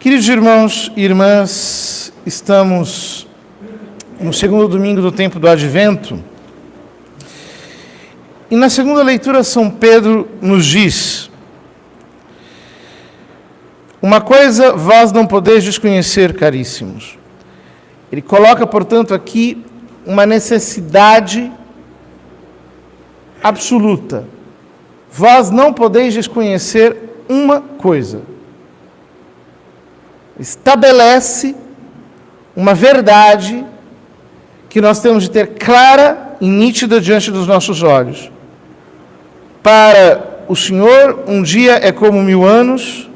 Queridos irmãos e irmãs, estamos no segundo domingo do tempo do Advento. E na segunda leitura, São Pedro nos diz: uma coisa vós não podeis desconhecer, caríssimos. Ele coloca, portanto, aqui uma necessidade absoluta. Vós não podeis desconhecer uma coisa. Estabelece uma verdade que nós temos de ter clara e nítida diante dos nossos olhos. Para o Senhor, um dia é como 1000 anos,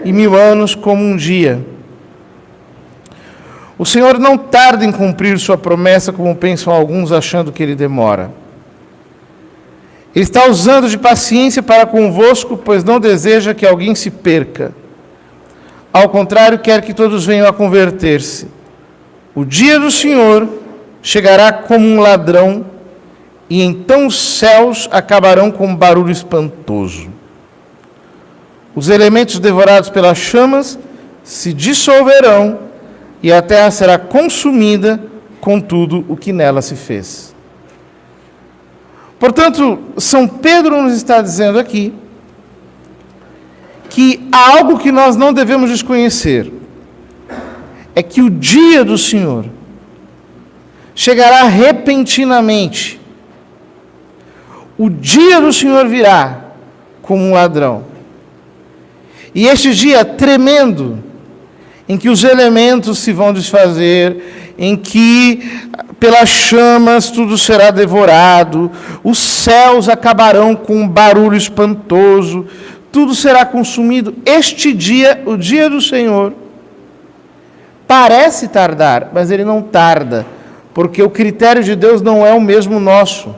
e 1000 anos como um dia. O Senhor não tarda em cumprir sua promessa, como pensam alguns, achando que ele demora. Ele está usando de paciência para convosco, pois não deseja que alguém se perca. Ao contrário, quer que todos venham a converter-se. O dia do Senhor chegará como um ladrão, e então os céus acabarão com um barulho espantoso. Os elementos devorados pelas chamas se dissolverão, e a terra será consumida com tudo o que nela se fez. Portanto, São Pedro nos está dizendo aqui que há algo que nós não devemos desconhecer. É que o dia do Senhor chegará repentinamente. O dia do Senhor virá como um ladrão. E este dia tremendo, em que os elementos se vão desfazer, em que pelas chamas tudo será devorado, os céus acabarão com um barulho espantoso, tudo será consumido. Este dia, o dia do Senhor, parece tardar, mas ele não tarda, porque o critério de Deus não é o mesmo nosso.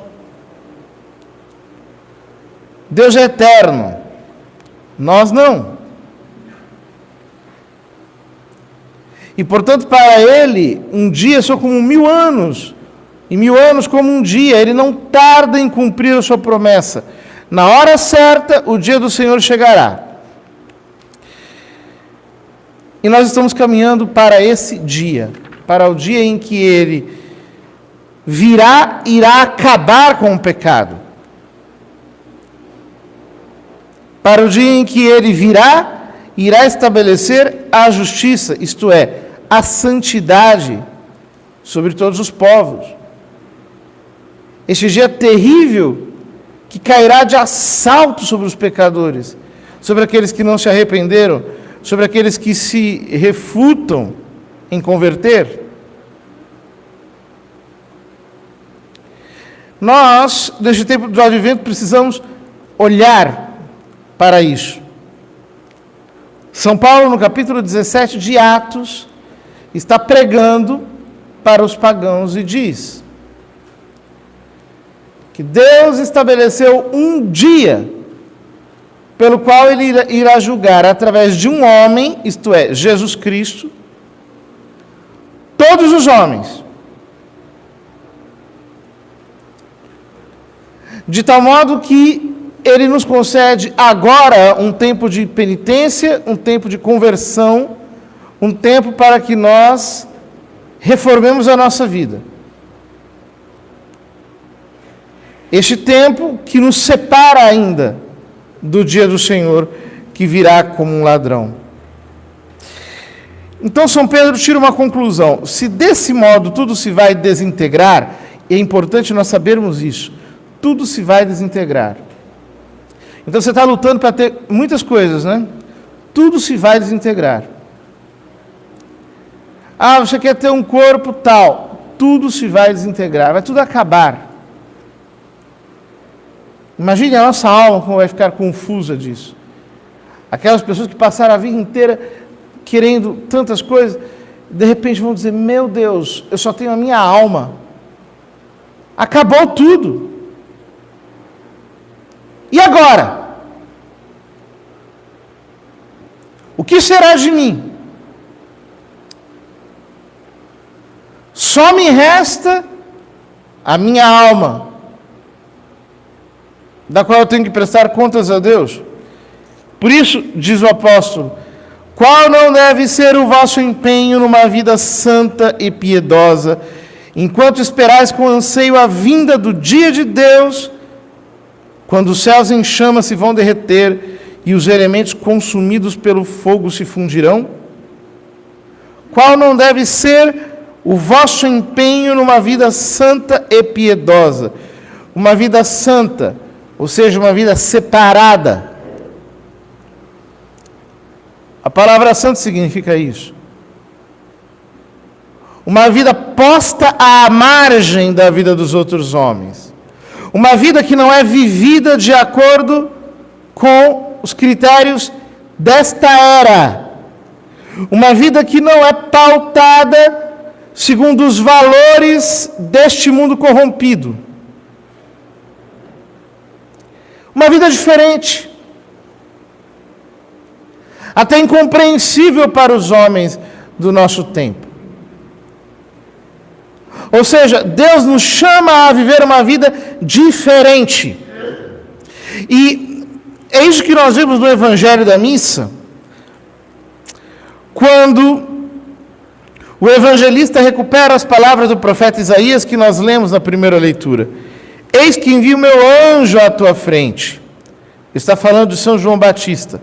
Deus é eterno, nós não. E, portanto, para ele, um dia é só como 1000 anos, e 1000 anos como um dia. Ele não tarda em cumprir a sua promessa. Na hora certa, o dia do Senhor chegará. E nós estamos caminhando para esse dia, para o dia em que ele irá acabar com o pecado. Para o dia em que ele irá estabelecer a justiça, isto é, a santidade sobre todos os povos. Este dia terrível que cairá de assalto sobre os pecadores, sobre aqueles que não se arrependeram, sobre aqueles que se refutam em converter. Nós, neste tempo do Advento, precisamos olhar para isso. São Paulo, no capítulo 17 de Atos, está pregando para os pagãos e diz que Deus estabeleceu um dia pelo qual ele irá julgar através de um homem, isto é, Jesus Cristo, todos os homens. De tal modo que ele nos concede agora um tempo de penitência, um tempo de conversão, um tempo para que nós reformemos a nossa vida. Este tempo que nos separa ainda do dia do Senhor, que virá como um ladrão. Então São Pedro tira uma conclusão. Se desse modo tudo se vai desintegrar, é importante nós sabermos isso, tudo se vai desintegrar. Então você está lutando para ter muitas coisas, né? Tudo se vai desintegrar. Ah, você quer ter um corpo tal, tudo se vai desintegrar, vai tudo acabar. Imagine a nossa alma como vai ficar confusa disso. Aquelas pessoas que passaram a vida inteira querendo tantas coisas, de repente vão dizer: meu Deus, eu só tenho a minha alma. Acabou tudo. E agora? O que será de mim? Só me resta a minha alma, da qual eu tenho que prestar contas a Deus. Por isso, diz o apóstolo, Qual não deve ser o vosso empenho numa vida santa e piedosa, enquanto esperais com anseio a vinda do dia de Deus, quando os céus em chamas se vão derreter e os elementos consumidos pelo fogo se fundirão? Qual não deve ser o vosso empenho numa vida santa e piedosa? Uma vida santa, ou seja, uma vida separada. A palavra santo significa isso. Uma vida posta à margem da vida dos outros homens. Uma vida que não é vivida de acordo com os critérios desta era. Uma vida que não é pautada segundo os valores deste mundo corrompido. Uma vida diferente. Até incompreensível para os homens do nosso tempo. Ou seja, Deus nos chama a viver uma vida diferente. E é isso que nós vimos no Evangelho da Missa, quando o evangelista recupera as palavras do profeta Isaías que nós lemos na primeira leitura. Eis que envio meu anjo à tua frente. Está falando de São João Batista.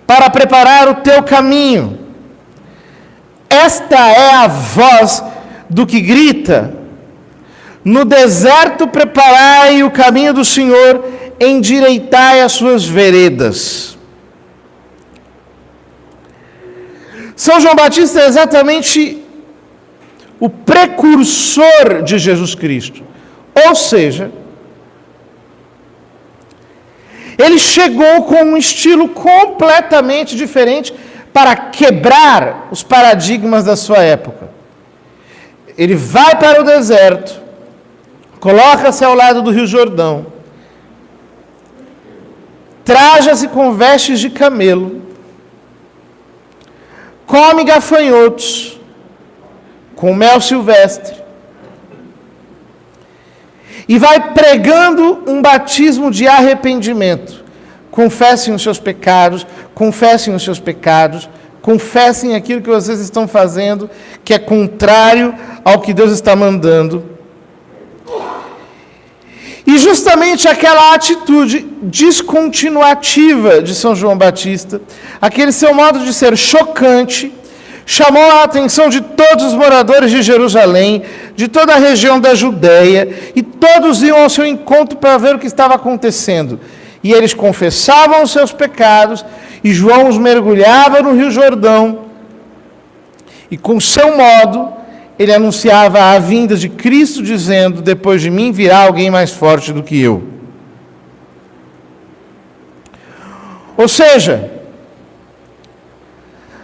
Para preparar o teu caminho. Esta é a voz do que grita: no deserto preparai o caminho do Senhor, endireitai as suas veredas. São João Batista é exatamente o precursor de Jesus Cristo. Ou seja, ele chegou com um estilo completamente diferente para quebrar os paradigmas da sua época. Ele vai para o deserto, coloca-se ao lado do Rio Jordão, traja-se com vestes de camelo, come gafanhotos com mel silvestre e vai pregando um batismo de arrependimento. Confessem os seus pecados, confessem os seus pecados, confessem aquilo que vocês estão fazendo, que é contrário ao que Deus está mandando. E justamente aquela atitude descontinuativa de São João Batista, aquele seu modo de ser chocante, chamou a atenção de todos os moradores de Jerusalém, de toda a região da Judéia, e todos iam ao seu encontro para ver o que estava acontecendo. E eles confessavam os seus pecados, e João os mergulhava no Rio Jordão, e com seu modo, ele anunciava a vinda de Cristo, dizendo: depois de mim virá alguém mais forte do que eu. Ou seja,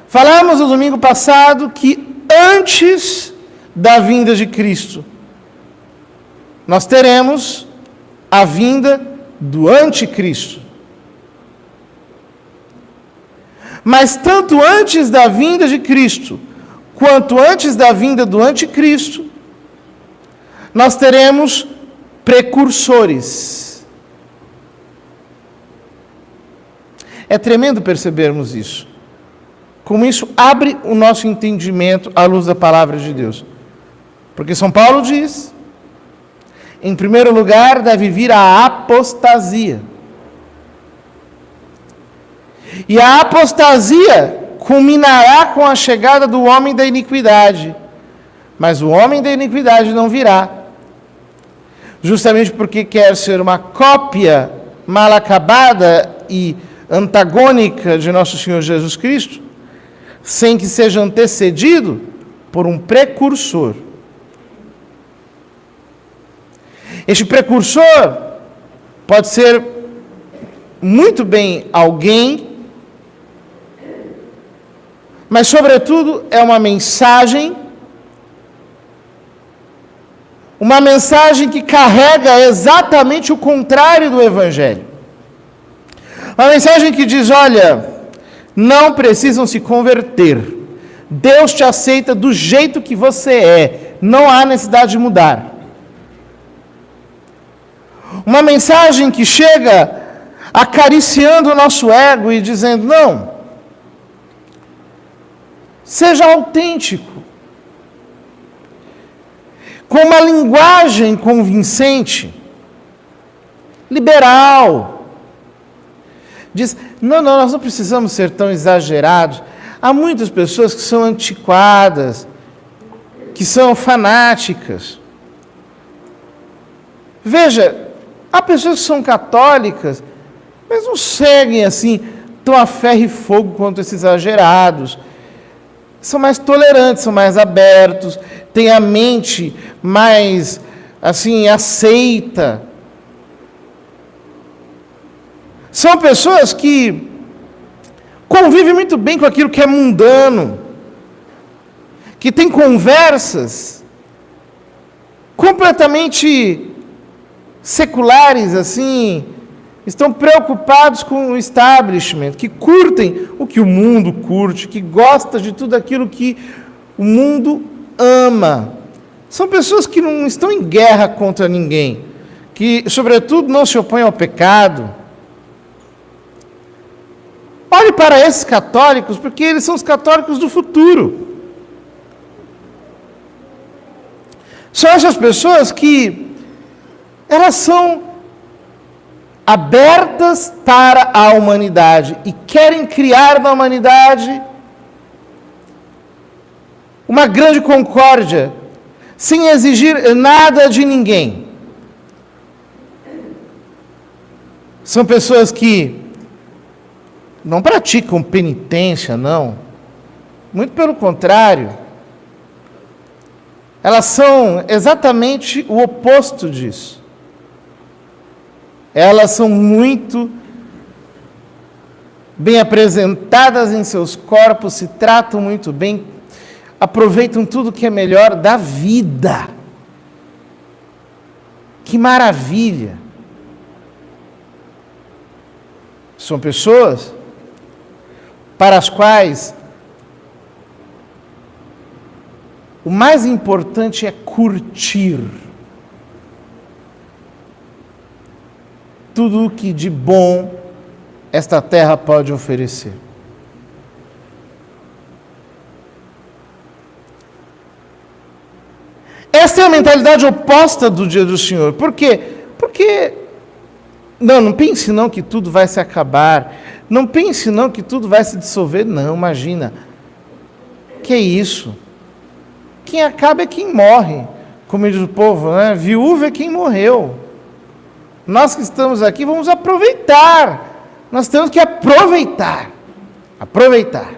falamos no domingo passado que antes da vinda de Cristo, nós teremos a vinda do anticristo. Mas tanto antes da vinda de Cristo, quanto antes da vinda do anticristo, nós teremos precursores. É tremendo percebermos isso. Como isso abre o nosso entendimento à luz da palavra de Deus. Porque São Paulo diz, em primeiro lugar, deve vir a apostasia. E a apostasia culminará com a chegada do homem da iniquidade. Mas o homem da iniquidade não virá. Justamente porque quer ser uma cópia mal acabada e antagônica de nosso Senhor Jesus Cristo, sem que seja antecedido por um precursor. Este precursor pode ser muito bem alguém, mas, sobretudo, é uma mensagem que carrega exatamente o contrário do Evangelho. Uma mensagem que diz: olha, não precisam se converter. Deus te aceita do jeito que você é. Não há necessidade de mudar. Uma mensagem que chega acariciando o nosso ego e dizendo: não, Seja autêntico. Com uma linguagem convincente, liberal. Diz, não, nós não precisamos ser tão exagerados. Há muitas pessoas que são antiquadas, que são fanáticas. Veja, há pessoas que são católicas, mas não seguem assim, tão a ferro e fogo quanto esses exagerados. São mais tolerantes, são mais abertos, têm a mente mais, assim, aceita. São pessoas que convivem muito bem com aquilo que é mundano, que têm conversas completamente seculares, assim, estão preocupados com o establishment, que curtem o que o mundo curte, que gostam de tudo aquilo que o mundo ama. São pessoas que não estão em guerra contra ninguém, que, sobretudo, não se opõem ao pecado. Olhe para esses católicos, porque eles são os católicos do futuro. São essas pessoas que elas são abertas para a humanidade e querem criar na humanidade uma grande concórdia, sem exigir nada de ninguém. São pessoas que não praticam penitência, não. Muito pelo contrário. Elas são exatamente o oposto disso. Elas são muito bem apresentadas em seus corpos, se tratam muito bem, aproveitam tudo que é melhor da vida. Que maravilha! São pessoas para as quais o mais importante é curtir tudo o que de bom esta terra pode oferecer. Essa é a mentalidade oposta do dia do Senhor. Por quê? Porque, não pense não que tudo vai se acabar. Não pense não que tudo vai se dissolver. Não, imagina. Que é isso? Quem acaba é quem morre. Como diz o povo, né? Viúva é quem morreu. Nós que estamos aqui vamos aproveitar. Nós temos que aproveitar. Aproveitar.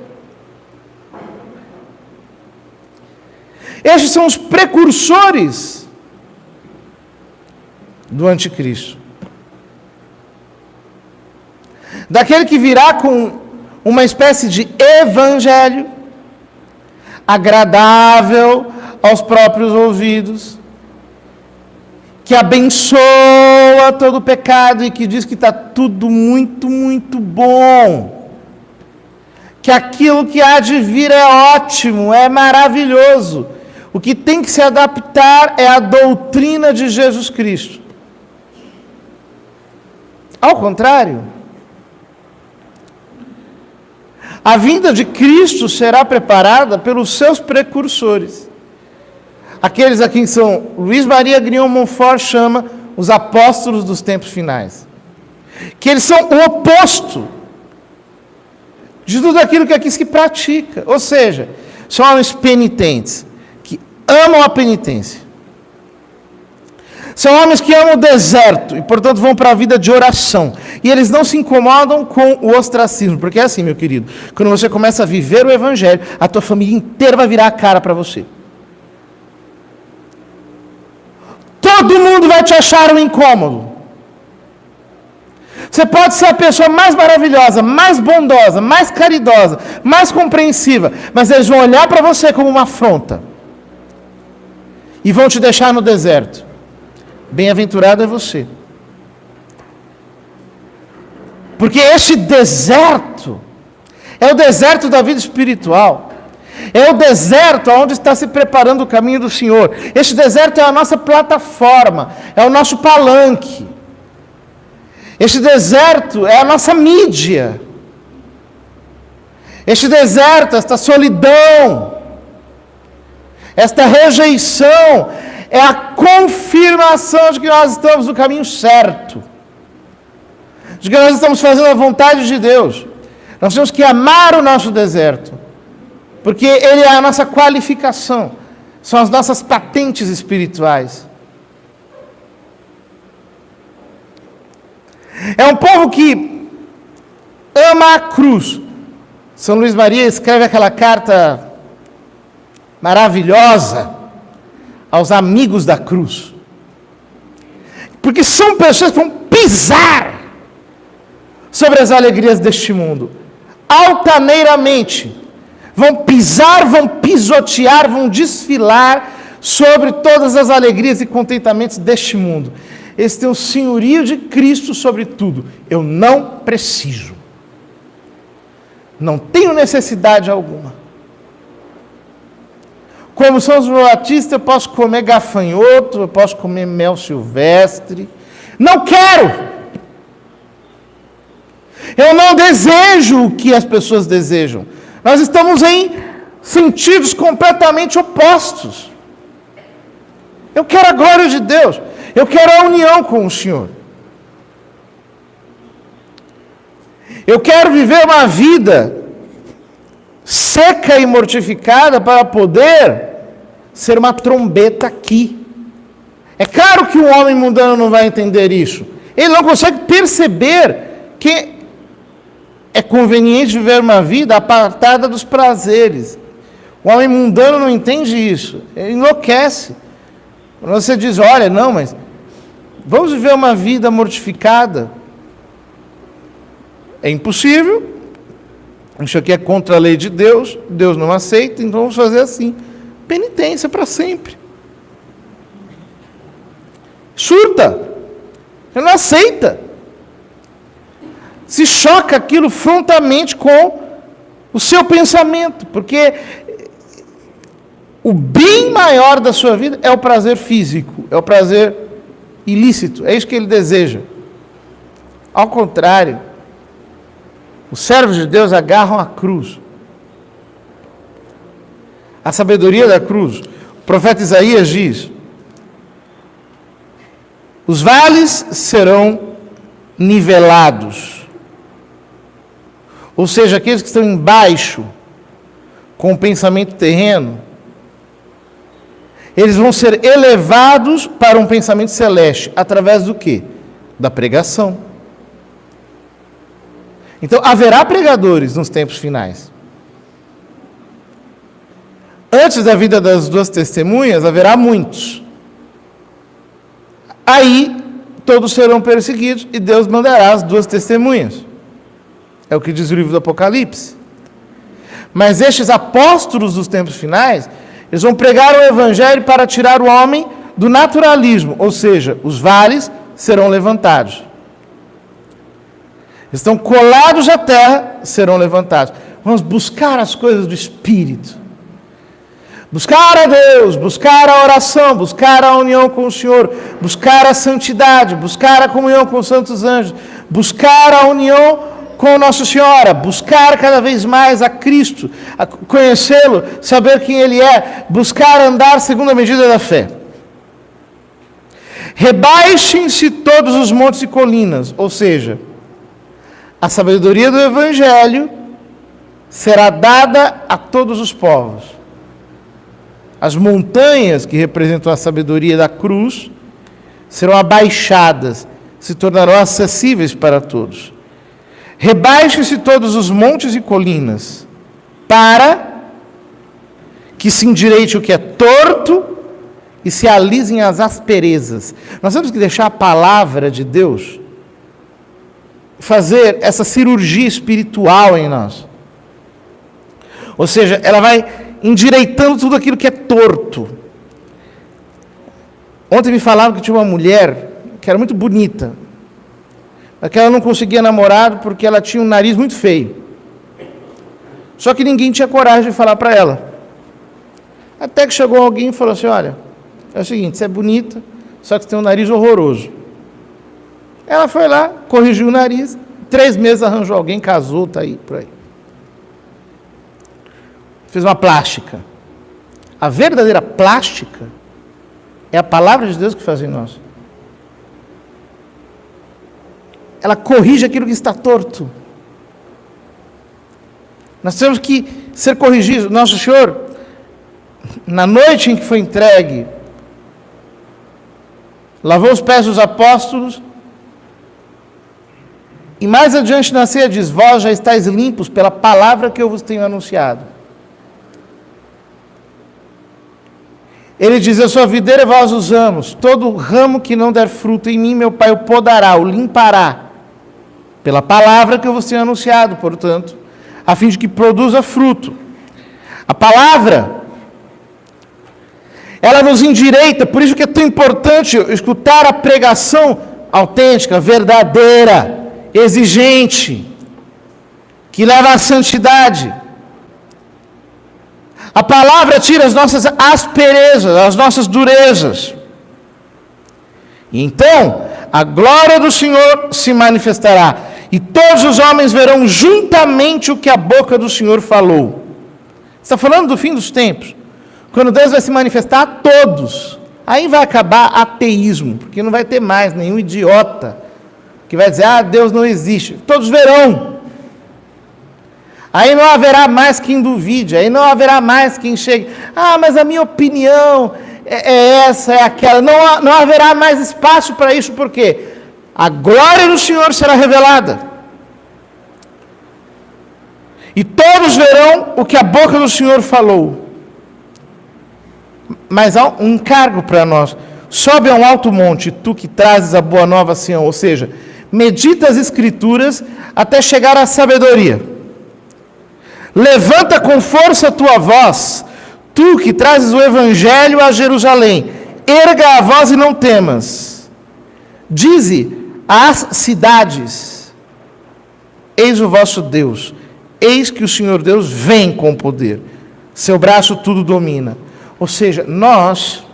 Estes são os precursores do anticristo. Daquele que virá com uma espécie de evangelho agradável aos próprios ouvidos, que abençoa todo o pecado e que diz que está tudo muito, muito bom. Que aquilo que há de vir é ótimo, é maravilhoso. O que tem que se adaptar é a doutrina de Jesus Cristo. Ao contrário, a vinda de Cristo será preparada pelos seus precursores. Aqueles a quem São Luís Maria Grignon Montfort chama os apóstolos dos tempos finais. Que eles são o oposto de tudo aquilo que aqui se pratica. Ou seja, são homens penitentes, que amam a penitência. São homens que amam o deserto e, portanto, vão para a vida de oração. E eles não se incomodam com o ostracismo, porque é assim, meu querido, quando você começa a viver o Evangelho, a tua família inteira vai virar a cara para você. Todo mundo vai te achar um incômodo. Você pode ser a pessoa mais maravilhosa, mais bondosa, mais caridosa, mais compreensiva, mas eles vão olhar para você como uma afronta e vão te deixar no deserto. Bem-aventurado é você. Porque este deserto é o deserto da vida espiritual. É o deserto onde está se preparando o caminho do Senhor. Este deserto é a nossa plataforma, é o nosso palanque. Este deserto é a nossa mídia. Este deserto, esta solidão, esta rejeição, é a confirmação de que nós estamos no caminho certo, de que nós estamos fazendo a vontade de Deus. Nós temos que amar o nosso deserto, porque ele é a nossa qualificação, são as nossas patentes espirituais. É um povo que ama a cruz. São Luís Maria escreve aquela carta maravilhosa aos amigos da cruz. Porque são pessoas que vão pisar sobre as alegrias deste mundo, altaneiramente. Vão pisar, vão pisotear, vão desfilar sobre todas as alegrias e contentamentos deste mundo. Eles têm o senhorio de Cristo sobre tudo. Eu não preciso. Não tenho necessidade alguma. Como São João Batista, eu posso comer gafanhoto, eu posso comer mel silvestre. Não quero! Eu não desejo o que as pessoas desejam. Nós estamos em sentidos completamente opostos. Eu quero a glória de Deus. Eu quero a união com o Senhor. Eu quero viver uma vida seca e mortificada para poder ser uma trombeta aqui. É claro que o homem mundano não vai entender isso. Ele não consegue perceber que é conveniente viver uma vida apartada dos prazeres. O homem mundano não entende isso. Ele enlouquece. Quando você diz, olha, não, mas vamos viver uma vida mortificada. É impossível. Isso aqui é contra a lei de Deus. Deus não aceita, então vamos fazer assim. Penitência para sempre. Surta. Ele não aceita. Se choca aquilo frontalmente com o seu pensamento, porque o bem maior da sua vida é o prazer físico, é o prazer ilícito, é isso que ele deseja. Ao contrário, os servos de Deus agarram a cruz. A sabedoria da cruz. O profeta Isaías diz: os vales serão nivelados. Ou seja, aqueles que estão embaixo, com o pensamento terreno, eles vão ser elevados para um pensamento celeste. Através do quê? Da pregação. Então, haverá pregadores nos tempos finais. Antes da vida das duas testemunhas, haverá muitos. Aí, todos serão perseguidos e Deus mandará as duas testemunhas. É o que diz o livro do Apocalipse. Mas estes apóstolos dos tempos finais, eles vão pregar o evangelho para tirar o homem do naturalismo, ou seja, os vales serão levantados. Estão colados à terra, serão levantados. Vamos buscar as coisas do Espírito. Buscar a Deus, buscar a oração, buscar a união com o Senhor, buscar a santidade, buscar a comunhão com os santos anjos, buscar a união com Nossa Senhora, buscar cada vez mais a Cristo, a conhecê-lo, saber quem Ele é, buscar andar segundo a medida da fé. Rebaixem-se todos os montes e colinas, ou seja, a sabedoria do Evangelho será dada a todos os povos. As montanhas que representam a sabedoria da cruz serão abaixadas, se tornarão acessíveis para todos. Rebaixem-se todos os montes e colinas, para que se endireite o que é torto e se alisem as asperezas. Nós temos que deixar a palavra de Deus fazer essa cirurgia espiritual em nós. Ou seja, ela vai endireitando tudo aquilo que é torto. Ontem me falaram que tinha uma mulher que era muito bonita, mas que ela não conseguia namorado porque ela tinha um nariz muito feio. Só que ninguém tinha coragem de falar para ela. Até que chegou alguém e falou assim, olha, é o seguinte, você é bonita, só que você tem um nariz horroroso. Ela foi lá, corrigiu o nariz, 3 meses arranjou alguém, casou, está aí, por aí. fez uma plástica. A verdadeira plástica é a palavra de Deus que faz em nós. Ela corrige aquilo que está torto. Nós temos que ser corrigidos. Nosso Senhor, na noite em que foi entregue, lavou os pés dos apóstolos, e mais adiante na ceia diz: vós já estáis limpos pela palavra que eu vos tenho anunciado. Ele diz: eu sou a videira e vós os ramos. Todo ramo que não der fruto em mim, meu Pai o podará, o limpará, pela palavra que eu vos tenho anunciado, portanto, a fim de que produza fruto. A palavra, ela nos endireita, por isso que é tão importante escutar a pregação autêntica, verdadeira, exigente, que leva à santidade. A palavra tira as nossas asperezas, as nossas durezas. E então, a glória do Senhor se manifestará, e todos os homens verão juntamente o que a boca do Senhor falou. Está falando do fim dos tempos, quando Deus vai se manifestar a todos. Aí vai acabar ateísmo, porque não vai ter mais nenhum idiota que vai dizer: ah, Deus não existe. Todos verão. Aí não haverá mais quem duvide, aí não haverá mais quem chegue: ah, mas a minha opinião é essa, é aquela. Não haverá mais espaço para isso, porque a glória do Senhor será revelada. E todos verão o que a boca do Senhor falou. Mas há um encargo para nós: sobe a um alto monte, tu que trazes a boa nova a Sião. Ou seja, medita as Escrituras até chegar à sabedoria. Levanta com força a tua voz, tu que trazes o Evangelho a Jerusalém. Erga a voz e não temas. Dize às cidades: eis o vosso Deus. Eis que o Senhor Deus vem com poder. Seu braço tudo domina. Ou seja, nós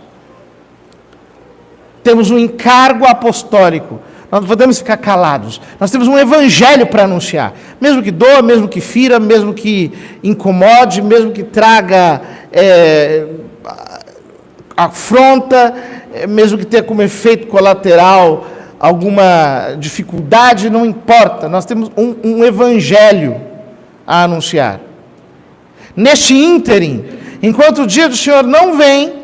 temos um encargo apostólico. Nós não podemos ficar calados. Nós temos um evangelho para anunciar. Mesmo que doa, mesmo que fira, mesmo que incomode, mesmo que traga afronta, mesmo que tenha como efeito colateral alguma dificuldade, não importa. Nós temos um evangelho a anunciar. Neste ínterim, enquanto o dia do Senhor não vem,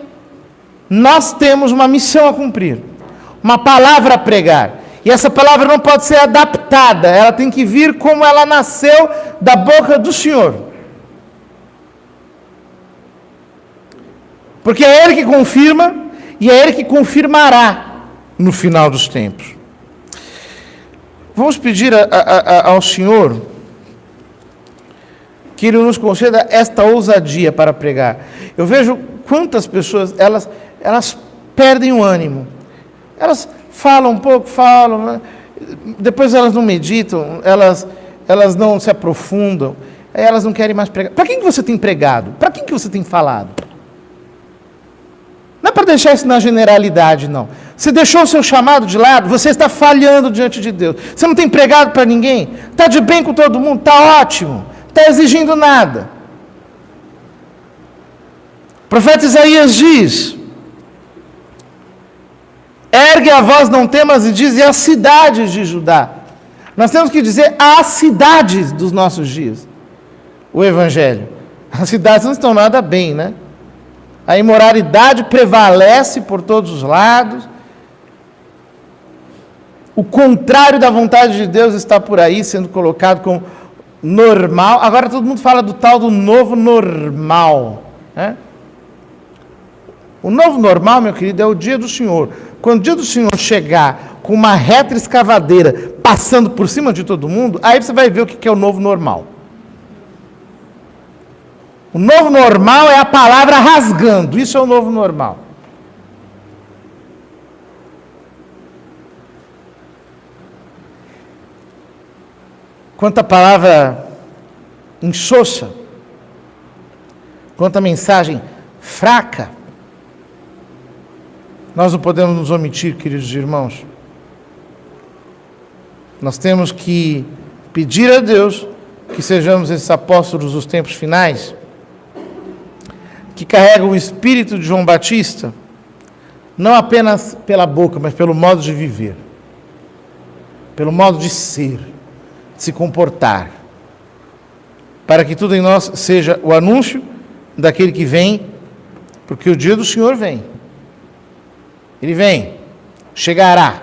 nós temos uma missão a cumprir, uma palavra a pregar. E essa palavra não pode ser adaptada, ela tem que vir como ela nasceu da boca do Senhor. Porque é Ele que confirma, e é Ele que confirmará no final dos tempos. Vamos pedir ao Senhor que Ele nos conceda esta ousadia para pregar. Eu vejo quantas pessoas, elas perdem o ânimo. Elas falam um pouco, falam, depois elas não meditam, elas não se aprofundam, elas não querem mais pregar. Para quem que você tem pregado? Para quem que você tem falado? Não é para deixar isso na generalidade, não. Você deixou o seu chamado de lado, você está falhando diante de Deus. Você não tem pregado para ninguém? Está de bem com todo mundo? Está ótimo. Está exigindo nada. O profeta Isaías diz: ergue a voz, não temas, e diz: e as cidades de Judá. Nós temos que dizer às cidades dos nossos dias o Evangelho. As cidades não estão nada bem, né? A imoralidade prevalece por todos os lados. O contrário da vontade de Deus está por aí sendo colocado como normal. Agora todo mundo fala do tal do novo normal, né? O novo normal, meu querido, é o dia do Senhor. Quando o dia do Senhor chegar com uma reta escavadeira passando por cima de todo mundo, aí você vai ver o que é o novo normal. O novo normal é a palavra rasgando. Isso é o novo normal. Quanta palavra insossa, quanta mensagem fraca. Nós não podemos nos omitir, queridos irmãos. Nós temos que pedir a Deus que sejamos esses apóstolos dos tempos finais, que carregam o espírito de João Batista, não apenas pela boca, mas pelo modo de viver, pelo modo de ser, de se comportar, para que tudo em nós seja o anúncio daquele que vem, porque o dia do Senhor vem. Ele vem, chegará.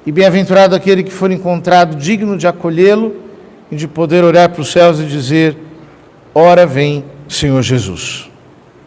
E bem-aventurado aquele que for encontrado digno de acolhê-lo e de poder olhar para os céus e dizer: ora vem, Senhor Jesus.